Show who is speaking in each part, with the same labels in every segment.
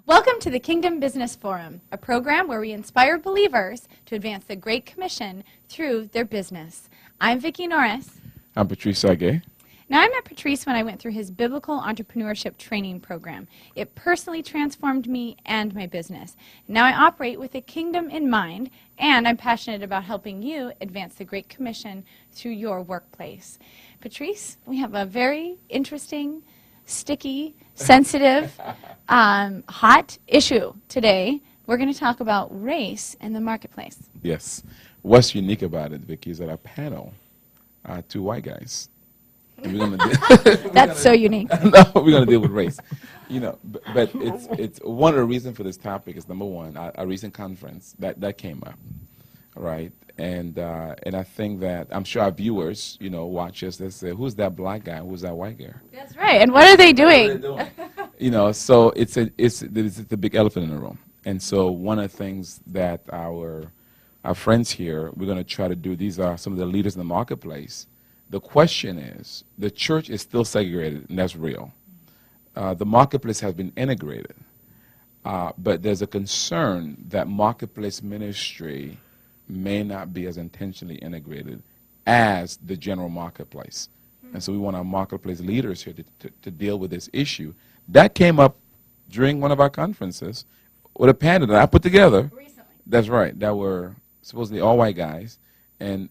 Speaker 1: Welcome to the Kingdom Business Forum, a program where we inspire believers to advance the Great Commission through their business. I'm Vicki Norris.
Speaker 2: I'm Patrice Sage.
Speaker 1: Now, I met Patrice when I went through his Biblical Entrepreneurship Training Program. It personally transformed me and my business. Now I operate with a kingdom in mind, and I'm passionate about helping you advance the Great Commission through your workplace. Patrice, we have a very interesting, sticky, sensitive, hot issue today. We're going to talk about race in the marketplace.
Speaker 2: Yes. What's unique about it, Vicki, is that our panel are two white guys. And we're gonna
Speaker 1: That's so unique.
Speaker 2: No, we're going to deal with race. You know, but it's one of the reasons for this topic is, number one, a recent conference that came up, right? And I think that I'm sure our viewers, you know, watch us. They say, "Who's that black guy? Who's that white guy?"
Speaker 1: That's right. And what are they doing?
Speaker 2: You know, so it's the big elephant in the room. And so one of the things that our friends here, we're going to try to do. These are some of the leaders in the marketplace. The question is, the church is still segregated, and that's real. The marketplace has been integrated, but there's a concern that marketplace ministry may not be as intentionally integrated as the general marketplace. And so we want our marketplace leaders here to deal with this issue. That came up during one of our conferences with a panel that I put together.
Speaker 1: Recently.
Speaker 2: That's right. That were supposedly all white guys. And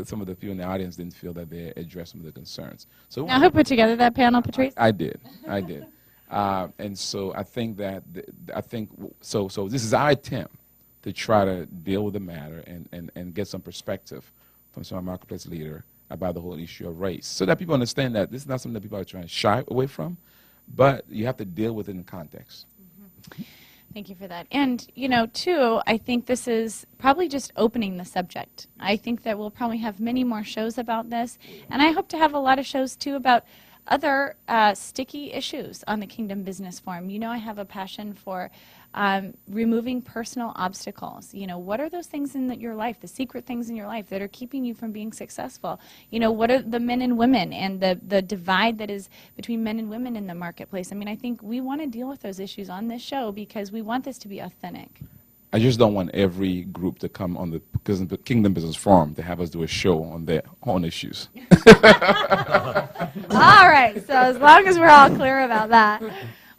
Speaker 2: some of the people in the audience didn't feel that they addressed some of the concerns. So
Speaker 1: Now, who put together that panel, Patrice?
Speaker 2: I did. And so I think so this is our attempt to try to deal with the matter and get some perspective from some of our marketplace leader about the whole issue of race, so that people understand that this is not something that people are trying to shy away from, but you have to deal with it in context.
Speaker 1: Mm-hmm. Thank you for that. And, you know, too, I think this is probably just opening the subject. I think that we'll probably have many more shows about this, and I hope to have a lot of shows, too, about other sticky issues on the Kingdom Business Forum. You know, I have a passion for removing personal obstacles. You know, what are those things in your life, the secret things in your life that are keeping you from being successful? You know, what are the men and women and the divide that is between men and women in the marketplace? I mean, I think we want to deal with those issues on this show because we want this to be authentic.
Speaker 2: I just don't want every group to come on the Kingdom Business Forum to have us do a show on their own issues.
Speaker 1: All right, so as long as we're all clear about that.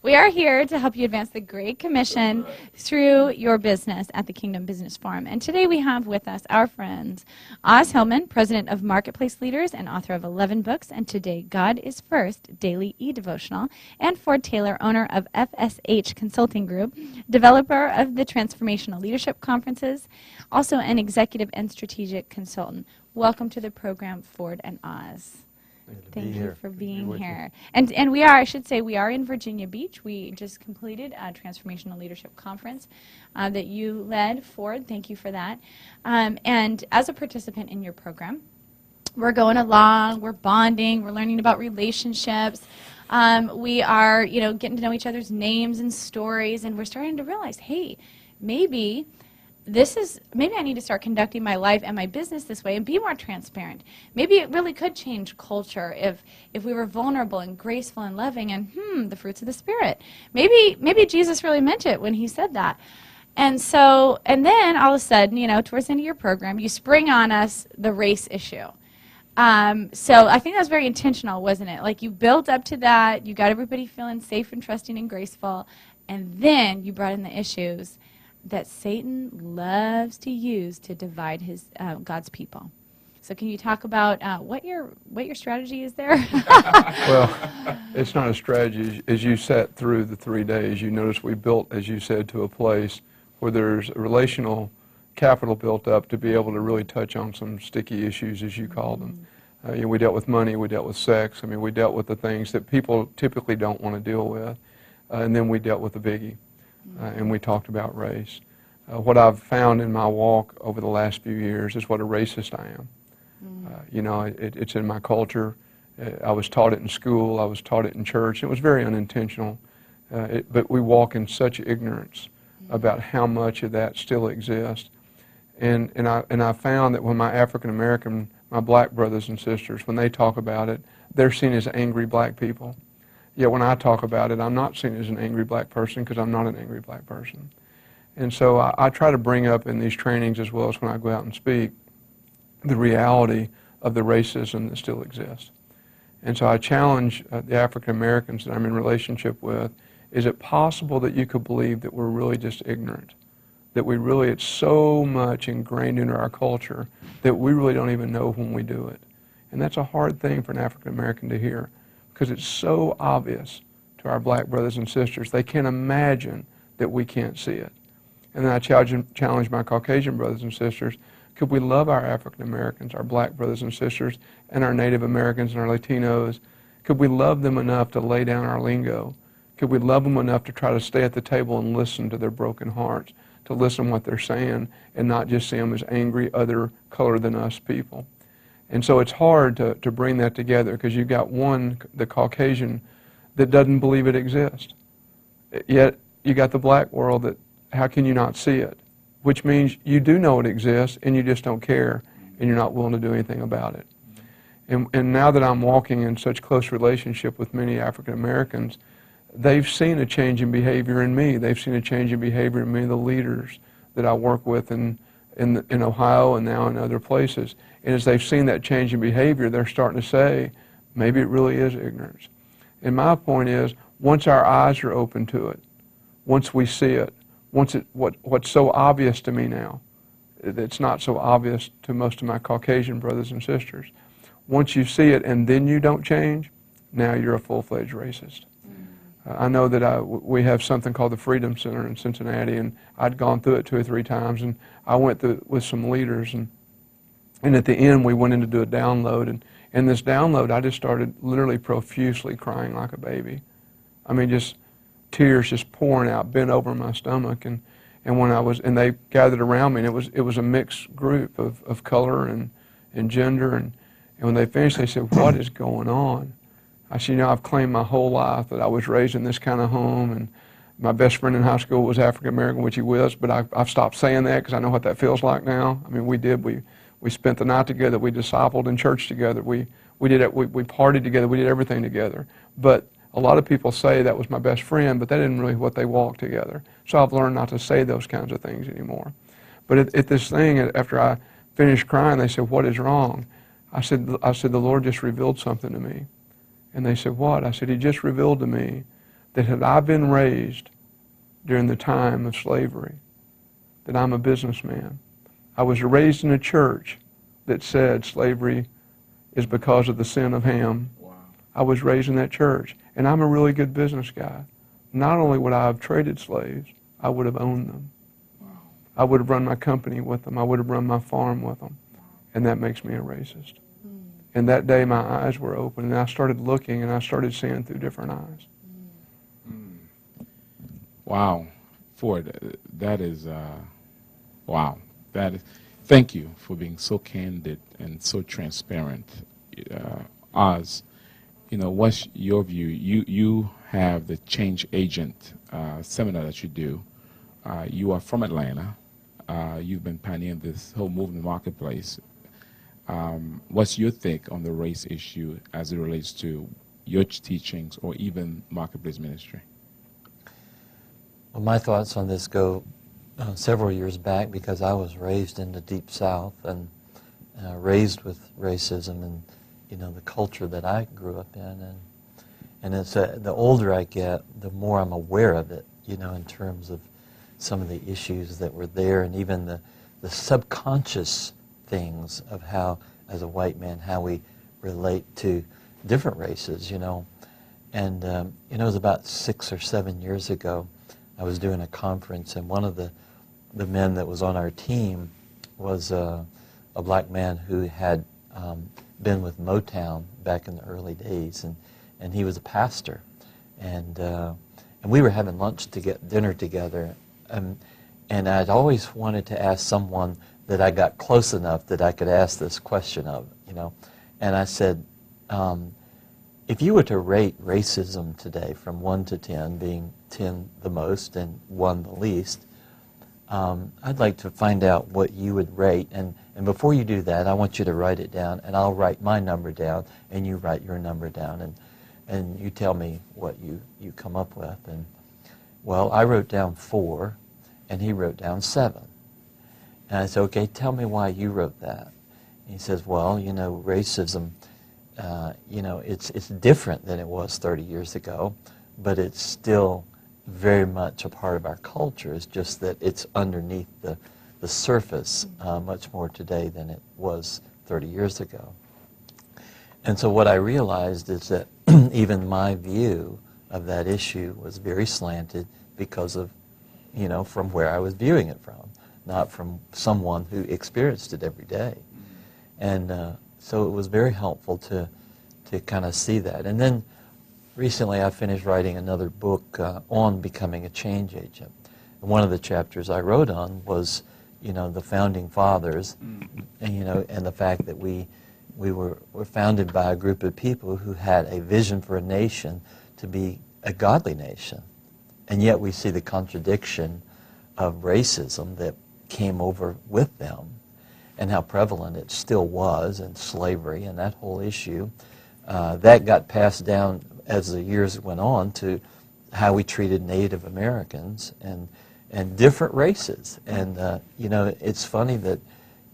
Speaker 1: We are here to help you advance the Great Commission through your business at the Kingdom Business Forum. And today we have with us our friends, Oz Hillman, president of Marketplace Leaders and author of 11 books, and today God is First, daily e-devotional, and Ford Taylor, owner of FSH Consulting Group, developer of the Transformational Leadership Conferences, also an executive and strategic consultant. Welcome to the program, Ford and Oz. Thank you for being here. And we are, I should say, we are in Virginia Beach. We just completed a Transformational Leadership Conference that you led, Ford. Thank you for that. And as a participant in your program, we're going along, we're bonding, we're learning about relationships. We are, you know, getting to know each other's names and stories, and we're starting to realize, hey, maybe I need to start conducting my life and my business this way and be more transparent. Maybe it really could change culture if we were vulnerable and graceful and loving and, the fruits of the Spirit. Maybe Jesus really meant it when he said that. And then all of a sudden, you know, towards the end of your program, you spring on us the race issue. So I think that was very intentional, wasn't it? Like you built up to that, you got everybody feeling safe and trusting and graceful, and then you brought in the issues that Satan loves to use to divide his God's people. So can you talk about what your strategy is there?
Speaker 3: Well, it's not a strategy. As you sat through the 3 days, you notice we built, as you said, to a place where there's a relational capital built up to be able to really touch on some sticky issues, as you call them. You know, we dealt with money, we dealt with sex. I mean, we dealt with the things that people typically don't want to deal with. And then we dealt with the biggie. And we talked about race. What I've found in my walk over the last few years is what a racist I am. You know, it's in my culture. I was taught it in school. I was taught it in church. It was very unintentional. But we walk in such ignorance about how much of that still exists. And I found that when my African American, my black brothers and sisters, when they talk about it, they're seen as angry black people. Yet when I talk about it, I'm not seen as an angry black person because I'm not an angry black person. And so I try to bring up in these trainings, as well as when I go out and speak, the reality of the racism that still exists. And so I challenge the African Americans that I'm in relationship with, is it possible that you could believe that we're really just ignorant? That we really, it's so much ingrained into our culture that we really don't even know when we do it. And that's a hard thing for an African American to hear, because it's so obvious to our black brothers and sisters. They can't imagine that we can't see it. And then I challenge my Caucasian brothers and sisters, could we love our African Americans, our black brothers and sisters, and our Native Americans and our Latinos? Could we love them enough to lay down our lingo? Could we love them enough to try to stay at the table and listen to their broken hearts, to listen to what they're saying, and not just see them as angry, other color than us people? And so it's hard to bring that together, because you've got one, the Caucasian, that doesn't believe it exists. Yet you got the black world that, how can you not see it? Which means you do know it exists, and you just don't care, and you're not willing to do anything about it. And now that I'm walking in such close relationship with many African Americans, they've seen a change in behavior in me. They've seen a change in behavior in many of the leaders that I work with in Ohio and now in other places. And as they've seen that change in behavior, they're starting to say, maybe it really is ignorance. And my point is, once our eyes are open to it, once we see it, what's so obvious to me now, it's not so obvious to most of my Caucasian brothers and sisters. Once you see it and then you don't change, now you're a full-fledged racist. I know that we have something called the Freedom Center in Cincinnati, and I'd gone through it 2 or 3 times, and I went through it with some leaders, and at the end we went in to do a download, and in this download I just started literally profusely crying like a baby. I mean, just tears just pouring out, bent over my stomach, and they gathered around me, and it was a mixed group of color and gender, and when they finished, they said, "What is going on?" I said, I've claimed my whole life that I was raised in this kind of home, and my best friend in high school was African American, which he was, but I've stopped saying that because I know what that feels like now. I mean, we spent the night together, we discipled in church together, we partied together, we did everything together. But a lot of people say that was my best friend, but that isn't really what they walked together. So I've learned not to say those kinds of things anymore. But at this thing, after I finished crying, they said, "What is wrong?" I said, "The Lord just revealed something to me." And they said, "What?" I said, "He just revealed to me that had I been raised during the time of slavery, that I'm a businessman. I was raised in a church that said slavery is because of the sin of Ham." Wow. I was raised in that church, and I'm a really good business guy. Not only would I have traded slaves, I would have owned them. Wow. I would have run my company with them. I would have run my farm with them. And that makes me a racist. And that day my eyes were open, and I started looking, and I started seeing through different eyes.
Speaker 2: Wow. Ford, that is, wow. Thank you for being so candid and so transparent. Oz, what's your view? You have the Change Agent seminar that you do. You are from Atlanta. You've been pioneering this whole movement marketplace. What's your take on the race issue as it relates to your teachings or even marketplace ministry?
Speaker 4: Well, my thoughts on this go several years back, because I was raised in the Deep South and raised with racism and the culture that I grew up in, and it's the older I get, the more I'm aware of it, in terms of some of the issues that were there, and even the subconscious things of how, as a white man, how we relate to different races, And it was about 6 or 7 years ago, I was doing a conference, and one of the men that was on our team was a black man who had been with Motown back in the early days, and he was a pastor, and we were having dinner together, and I'd always wanted to ask someone that I got close enough that I could ask this question of, and I said, if you were to rate racism today from 1 to 10, being 10 the most and 1 the least, I'd like to find out what you would rate, and before you do that, I want you to write it down, and I'll write my number down, and you write your number down, and you tell me what you come up with. And well, I wrote down 4, and he wrote down 7. And I said, okay, tell me why you wrote that. And he says, well, you know, racism, you know, it's different than it was 30 years ago, but it's still very much a part of our culture. It's just that it's underneath the surface much more today than it was 30 years ago. And so what I realized is that even my view of that issue was very slanted because of, you know, from where I was viewing it from, not from someone who experienced it every day. And so it was very helpful to kind of see that. And then recently I finished writing another book on becoming a change agent. And one of the chapters I wrote on was, you know, the founding fathers, and, you know, and the fact that we were founded by a group of people who had a vision for a nation to be a godly nation. And yet we see the contradiction of racism that came over with them and how prevalent it still was, and slavery and that whole issue. That got passed down as the years went on to how we treated Native Americans and different races. And, you know, it's funny that,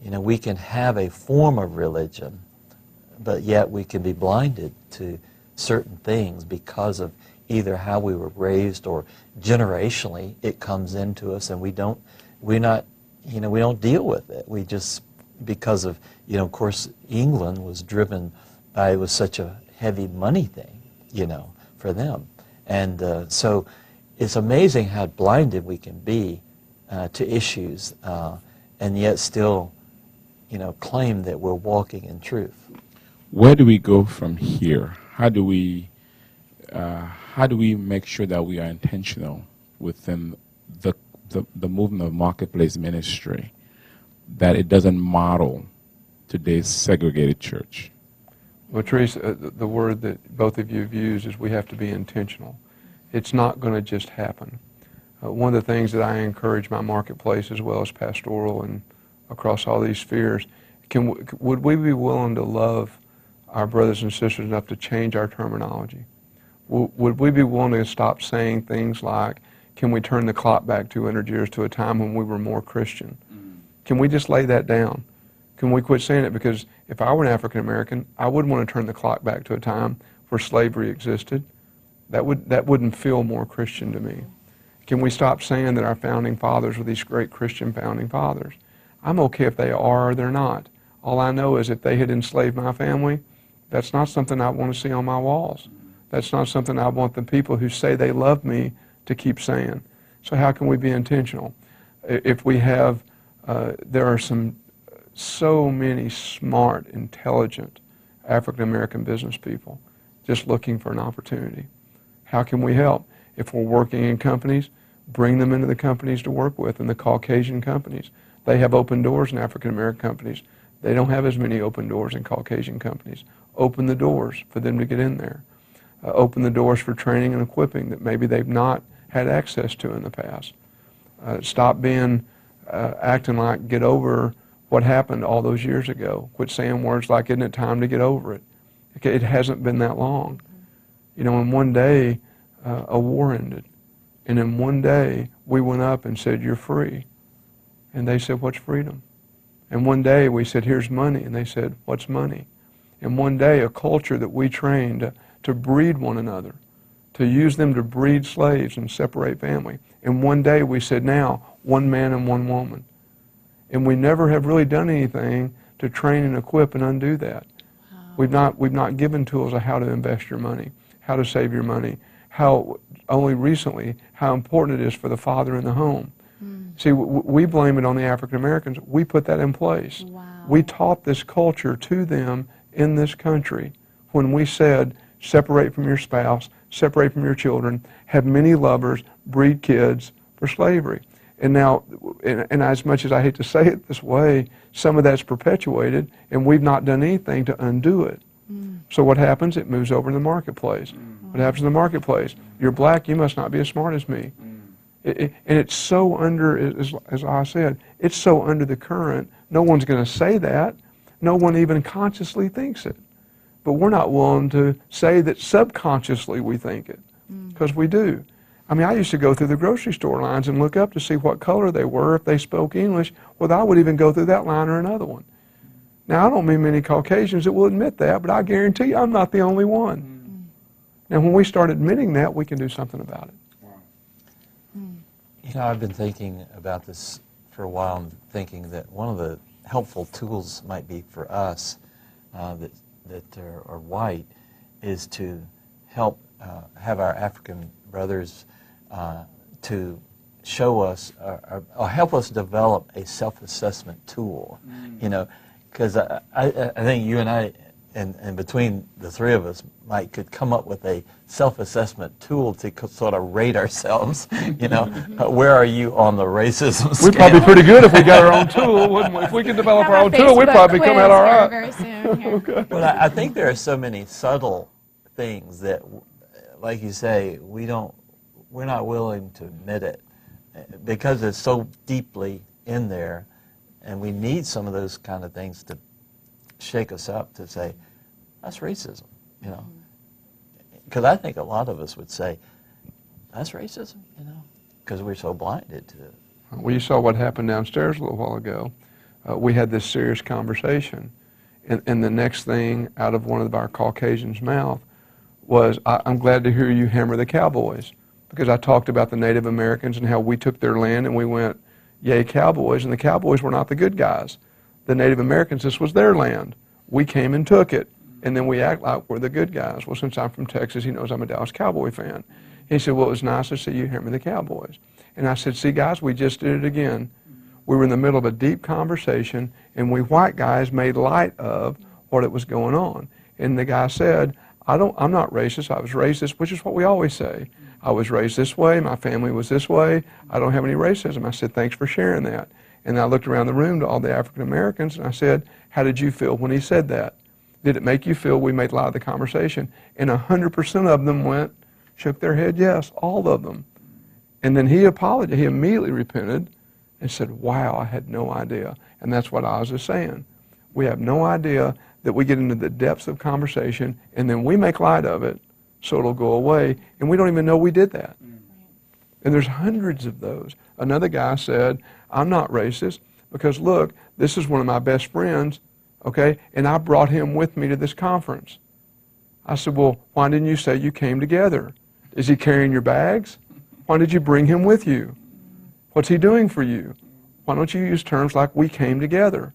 Speaker 4: you know, we can have a form of religion, but yet we can be blinded to certain things because of either how we were raised or generationally it comes into us, and we don't deal with it. We just, because of, you know, of course, England was driven by, it was such a heavy money thing, you know, for them. And so it's amazing how blinded we can be to issues and yet still, you know, claim that we're walking in truth.
Speaker 2: Where do we go from here? How do we make sure that we are intentional within the movement of marketplace ministry, that it doesn't model today's segregated church?
Speaker 3: Well, Teresa, the word that both of you have used is we have to be intentional. It's not going to just happen. One of the things that I encourage my marketplace as well as pastoral and across all these spheres, would we be willing to love our brothers and sisters enough to change our terminology? Would we be willing to stop saying things like, can we turn the clock back 200 years to a time when we were more Christian? Can we just lay that down? Can we quit saying it? Because if I were an African American, I wouldn't want to turn the clock back to a time where slavery existed. That wouldn't feel more Christian to me. Can we stop saying that our founding fathers were these great Christian founding fathers? I'm okay if they are or they're not. All I know is if they had enslaved my family, that's not something I want to see on my walls. That's not something I want the people who say they love me to keep saying. So how can we be intentional? If we have, there are so many smart, intelligent African American business people just looking for an opportunity. How can we help? If we're working in companies, bring them into the companies to work with, in the Caucasian companies. They have open doors in African American companies. They don't have as many open doors in Caucasian companies. Open the doors for them to get in there. Open the doors for training and equipping that maybe they've not had access to in the past. Stop being, acting like get over what happened all those years ago. Quit saying words like, isn't it time to get over it? Okay, it hasn't been that long. You know, in one day, a war ended. And in one day, we went up and said, you're free. And they said, what's freedom? And one day we said, here's money. And they said, what's money? And one day, a culture that we trained to breed one another, to use them to breed slaves and separate family. And one day we said, now, one man and one woman. And we never have really done anything to train and equip and undo that. Wow. We've not given tools of how to invest your money, how to save your money, how, only recently, how important it is for the father in the home. See, we blame it on the African Americans. We put that in place.
Speaker 1: Wow.
Speaker 3: We taught this culture to them in this country when we said, separate from your spouse, separate from your children, have many lovers, breed kids for slavery. And now, and as much as I hate to say it this way, some of that's perpetuated, and we've not done anything to undo it. So what happens? It moves over in the marketplace. What happens in the marketplace? You're black, you must not be as smart as me. And it's so under, as I said, it's so under the current, no one's going to say that. No one even consciously thinks it. but we're not willing to say that subconsciously we think it, because we do. I mean, I used to go through the grocery store lines and look up to see what color they were, if they spoke English, whether I would even go through that line or another one. Now, I don't mean many Caucasians that will admit that, but I guarantee you I'm not the only one. Now, when we start admitting that, we can do something about it.
Speaker 4: You know, I've been thinking about this for a while and thinking that one of the helpful tools might be for us that are white is to help have our African brothers to show us or help us develop a self-assessment tool, you know, because I think you and I, and between the three of us, Mike, could come up with a self-assessment tool to sort of rate ourselves, you know, where are you on the racism scale?
Speaker 3: We'd probably be pretty good if we got our own tool, wouldn't we? If we could develop our own tool, we'd probably come out all right.
Speaker 1: Very soon here.
Speaker 3: Okay.
Speaker 4: Well, I think there are so many subtle things that, like you say, we're not willing to admit it because it's so deeply in there, and we need some of those kind of things to shake us up to say, that's racism, you know. Because I think a lot of us would say, that's racism, you know, because we're so blinded to it.
Speaker 3: Well, you saw what happened downstairs a little while ago. We had this serious conversation, and the next thing out of one of our Caucasians' mouth was, I'm glad to hear you hammer the cowboys, because I talked about the Native Americans and how we took their land and we went, yay, cowboys, and the cowboys were not the good guys. The Native Americans, this was their land. We came and took it, and then we act like we're the good guys. Well, since I'm from Texas, he knows I'm a Dallas Cowboy fan. He said, well, it was nice to see you hammer the Cowboys. And I said, see, guys, we just did it again. We were in the middle of a deep conversation, and we white guys made light of what was going on. And the guy said, I'm not racist. I was racist, which is what we always say. I was raised this way. My family was this way. I don't have any racism. I said, thanks for sharing that. And I looked around the room to all the African Americans, and I said, how did you feel when he said that? Did it make you feel we made light of the conversation? And 100% of them shook their head yes, all of them. And then he apologized. He immediately repented and said, wow, I had no idea. And that's what Oz is saying. We have no idea that we get into the depths of conversation, and then we make light of it so it'll go away, and we don't even know we did that. And there's hundreds of those. Another guy said, I'm not racist because, look, this is one of my best friends, okay, and I brought him with me to this conference. I said, well, why didn't you say you came together? Is he carrying your bags? Why did you bring him with you? What's he doing for you? Why don't you use terms like we came together?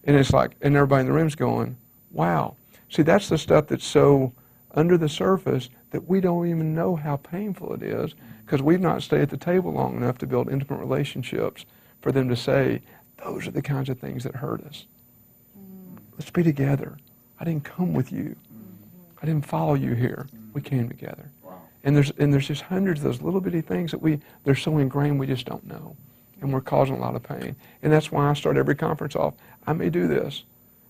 Speaker 3: And it's like, and everybody in the room's going, wow. See, that's the stuff that's so under the surface that we don't even know how painful it is because we've not stayed at the table long enough to build intimate relationships for them to say, those are the kinds of things that hurt us. Let's be together. I didn't come with you. I didn't follow you here. We came together. And there's just hundreds of those little bitty things that they're so ingrained we just don't know. And we're causing a lot of pain. And that's why I start every conference off, I may do this.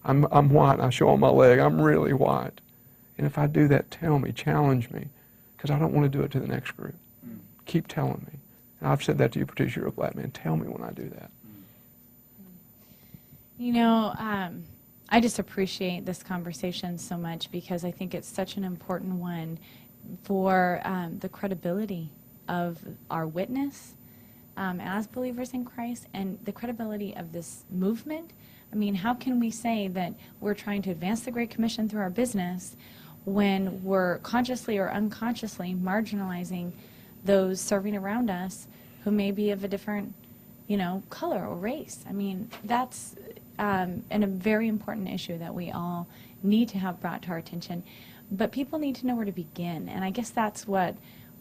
Speaker 3: I'm white, and I show on my leg, I'm really white. And if I do that, tell me, challenge me, because I don't want to do it to the next group. Keep telling me. And I've said that to you, Patricia, you're a black man. Tell me when I do that.
Speaker 1: You know, I just appreciate this conversation so much because I think it's such an important one for the credibility of our witness as believers in Christ and the credibility of this movement. I mean, how can we say that we're trying to advance the Great Commission through our business when we're consciously or unconsciously marginalizing those serving around us who may be of a different, you know, color or race? I mean, that's a very important issue that we all need to have brought to our attention. But people need to know where to begin, and I guess that's what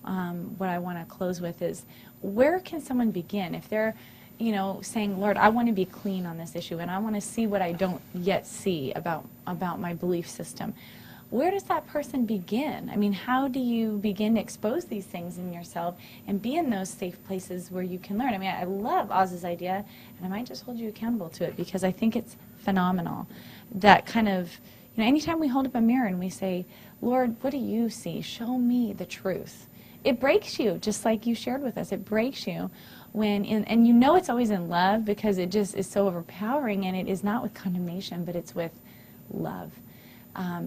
Speaker 1: I want to close with is, where can someone begin if they're, you know, saying, Lord, I want to be clean on this issue, and I want to see what I don't yet see about my belief system. Where does that person begin? I mean, how do you begin to expose these things in yourself and be in those safe places where you can learn? I mean, I love Oz's idea, and I might just hold you accountable to it because I think it's phenomenal. That kind of, you know, anytime we hold up a mirror and we say, Lord, what do you see? Show me the truth. It breaks you, just like you shared with us. It breaks you and you know it's always in love because it just is so overpowering, and it is not with condemnation, but it's with love.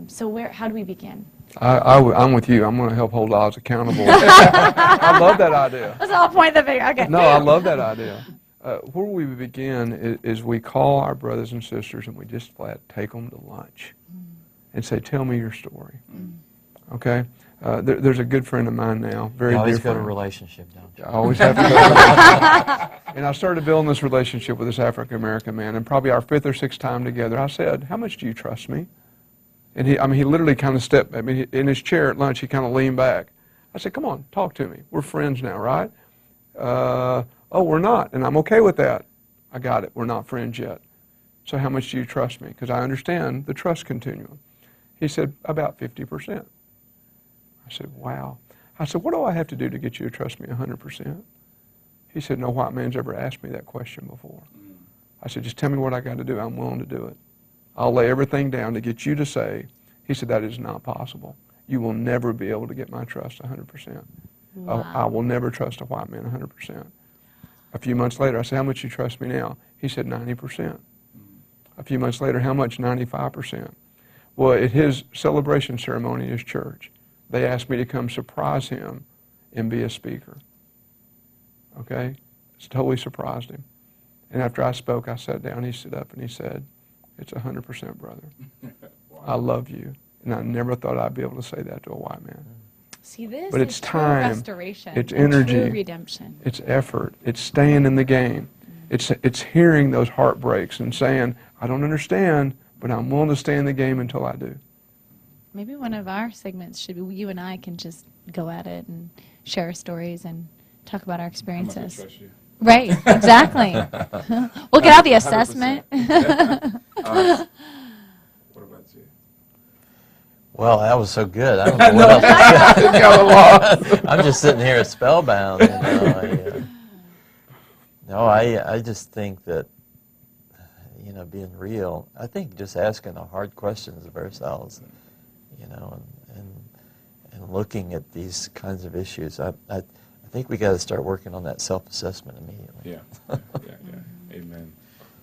Speaker 1: So how do we begin?
Speaker 3: I'm with you. I'm going to help hold Oz accountable. I love that idea.
Speaker 1: Let's all point the finger. Okay.
Speaker 3: No, I love that idea. Where we begin is we call our brothers and sisters and we just flat take them to lunch and say, tell me your story. Okay? There's a good friend of mine now, very
Speaker 4: You
Speaker 3: dear
Speaker 4: always go to
Speaker 3: friend.
Speaker 4: relationship, don't you?
Speaker 3: I always have to go. And I started building this relationship with this African-American man, and probably our 5th or 6th time together, I said, how much do you trust me? And he literally kind of stepped, in his chair at lunch, he kind of leaned back. I said, come on, talk to me. We're friends now, right? Oh, we're not, and I'm okay with that. I got it, we're not friends yet. So how much do you trust me? Because I understand the trust continuum. He said, about 50%. I said, wow. I said, what do I have to do to get you to trust me 100%? He said, no white man's ever asked me that question before. I said, just tell me what I got to do. I'm willing to do it. I'll lay everything down to get you to say. He said, that is not possible. You will never be able to get my trust 100%.
Speaker 1: Wow.
Speaker 3: I will never trust a white man 100%. A few months later, I said, how much you trust me now? He said, 90%. A few months later, how much? 95%. Well, at his celebration ceremony at his church, they asked me to come surprise him and be a speaker. Okay? It's totally surprised him. And after I spoke, I sat down, he stood up and he said, it's 100%, brother. Wow. I love you. And I never thought I'd be able to say that to a white man.
Speaker 1: See, this
Speaker 3: But
Speaker 1: is
Speaker 3: it's
Speaker 1: true
Speaker 3: time,
Speaker 1: restoration.
Speaker 3: it's
Speaker 1: and
Speaker 3: energy,
Speaker 1: true redemption.
Speaker 3: it's effort, it's staying in the game. It's hearing those heartbreaks and saying, I don't understand, but I'm willing to stay in the game until I do.
Speaker 1: Maybe one of our segments should be you and I can just go at it and share our stories and talk about our
Speaker 2: How much I
Speaker 1: experiences.
Speaker 2: trust you.
Speaker 1: Right, exactly. We'll get out the assessment.
Speaker 2: 100%. What about you?
Speaker 4: Well, that was so good. I don't know what else to say. I'm just sitting here spellbound. I just think that, being real, I think just asking the hard questions of ourselves, and looking at these kinds of issues, I think we got to start working on that self-assessment immediately.
Speaker 2: Yeah. Amen.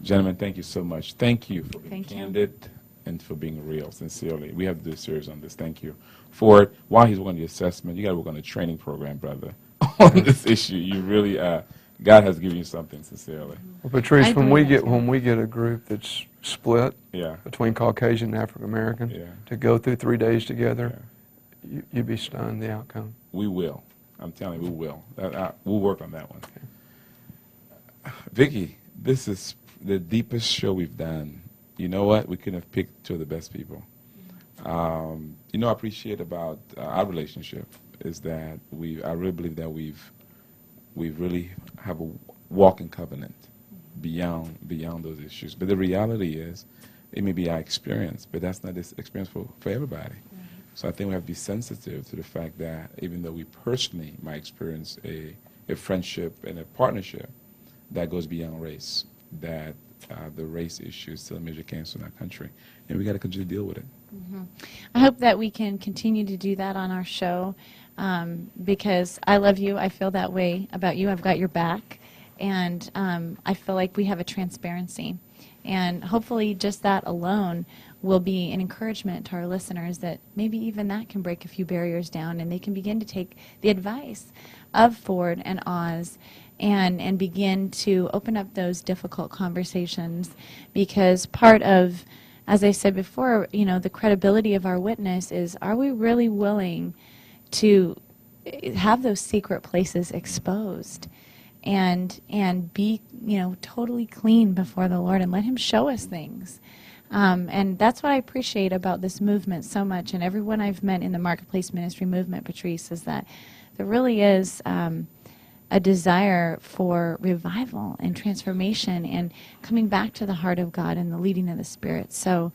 Speaker 2: Gentlemen, thank you so much. Thank you for being
Speaker 1: Thank you.
Speaker 2: candid and for being real, sincerely. We have to do a series on this. Thank you. Ford, while he's working on the assessment, you got to work on the training program, brother, on this issue. You really, God has given you something, sincerely.
Speaker 3: Well, Patrice,
Speaker 1: I
Speaker 3: when
Speaker 1: believe
Speaker 3: we
Speaker 1: that,
Speaker 3: get a group that's split
Speaker 2: Yeah.
Speaker 3: between Caucasian and African American
Speaker 2: Yeah.
Speaker 3: to go through 3 days together, you'd be stunned the outcome.
Speaker 2: We will. I'm telling you, we will. We'll work on that one. Vicki, this is the deepest show we've done. You know what? We couldn't have picked 2 of the best people. I appreciate about our relationship is that I really believe that we've really have a walking covenant beyond those issues. But the reality is, it may be our experience, but that's not this experience for everybody. So I think we have to be sensitive to the fact that even though we personally might experience a friendship and a partnership that goes beyond race, that the race issue is still a major cancer in our country, and we got to continue to deal with it.
Speaker 1: I hope that we can continue to do that on our show because I love you. I feel that way about you. I've got your back. And I feel like we have a transparency. And hopefully just that alone will be an encouragement to our listeners that maybe even that can break a few barriers down and they can begin to take the advice of Ford and Oz and begin to open up those difficult conversations, because part of, as I said before, the credibility of our witness is, are we really willing to have those secret places exposed and be totally clean before the Lord and let Him show us things. And that's what I appreciate about this movement so much, and everyone I've met in the Marketplace Ministry movement, Patrice, is that there really is a desire for revival and transformation and coming back to the heart of God and the leading of the Spirit. So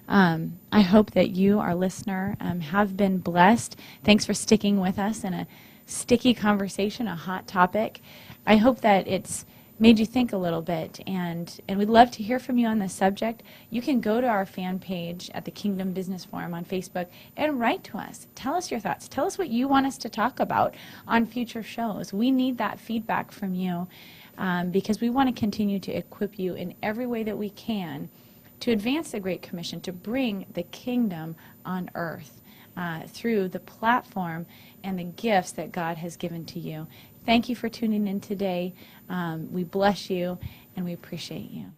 Speaker 1: I hope that you, our listener, have been blessed. Thanks for sticking with us in a sticky conversation, a hot topic. I hope that it's made you think a little bit, and we'd love to hear from you on this subject. You can go to our fan page at the Kingdom Business Forum on Facebook and write to us. Tell us your thoughts. Tell us what you want us to talk about on future shows. We need that feedback from you because we want to continue to equip you in every way that we can to advance the Great Commission, to bring the kingdom on earth through the platform and the gifts that God has given to you. Thank you for tuning in today. We bless you and we appreciate you.